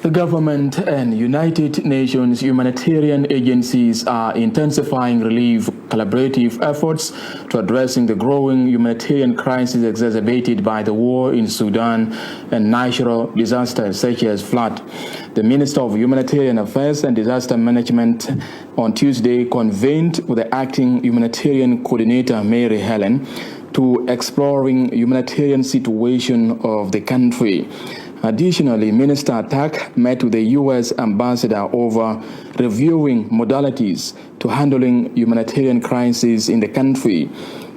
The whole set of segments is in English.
The government and United Nations humanitarian agencies are intensifying relief collaborative efforts to addressing the growing humanitarian crisis exacerbated by the war in Sudan and natural disasters such as flood. The Minister of Humanitarian Affairs and Disaster Management on Tuesday convened with the Acting Humanitarian Coordinator Mary to exploring humanitarian situation of the country. Additionally, Minister Atak met with the U.S. ambassador over reviewing modalities to handling humanitarian crises in the country.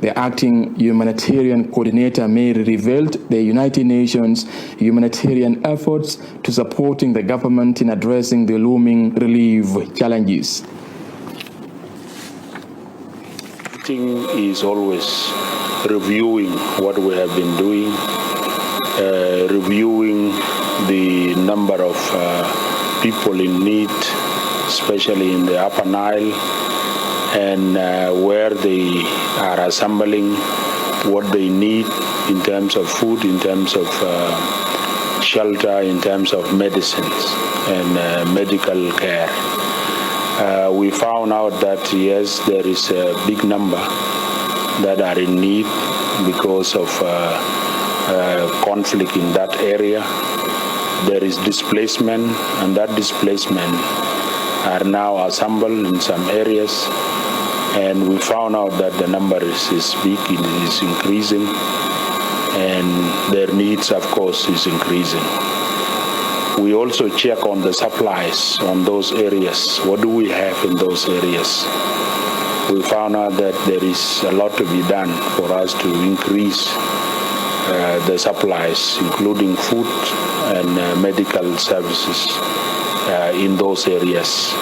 The Acting Humanitarian Coordinator Mary revealed the United Nations humanitarian efforts to supporting the government in addressing the looming relief challenges. Acting is always reviewing what we have been doing, reviewing the number of people in need, especially in the Upper Nile, and where they are assembling, what they need in terms of food, in terms of shelter, in terms of medicines and medical care. We found out that, yes, there is a big number that are in need because of conflict in that area. There is displacement, and that displacement are now assembled in some areas, and we found out that the number is big, it is increasing, and their needs, of course, is increasing. We also check on the supplies on those areas. What do we have in those areas? We found out that there is a lot to be done for us to increase the supplies, including food and medical services in those areas.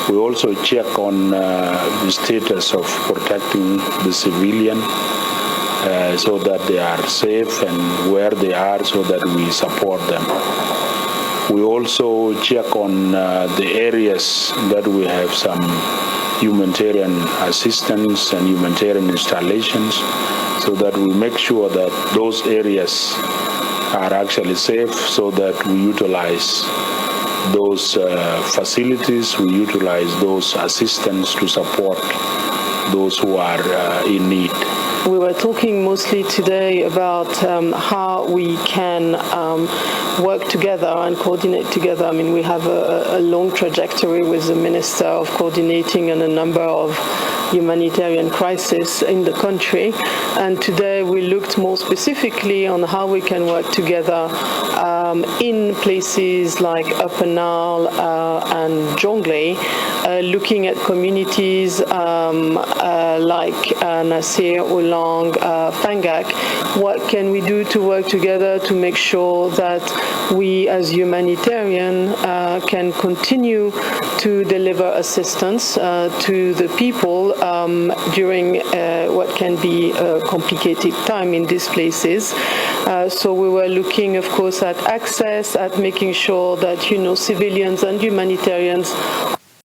We also check on the status of protecting the civilian so that they are safe and where they are so that we support them. We also check on the areas that we have some humanitarian assistance and humanitarian installations so that we make sure that those areas are actually safe so that we utilize those facilities, we utilize those assistance to support those who are in need. We were talking mostly today about how we can work together and coordinate together. I mean, we have a long trajectory with the Minister of coordinating on a number of humanitarian crises in the country. And today we looked more specifically on how we can work together in places like Upper Nile and Jonglei, looking at communities like Nasir, Olang, Fangak. What can we do to work together to make sure that we as humanitarian can continue to deliver assistance to the people during what can be a complicated time in these places. So we were looking, of course, at access, at making sure that, civilians and humanitarians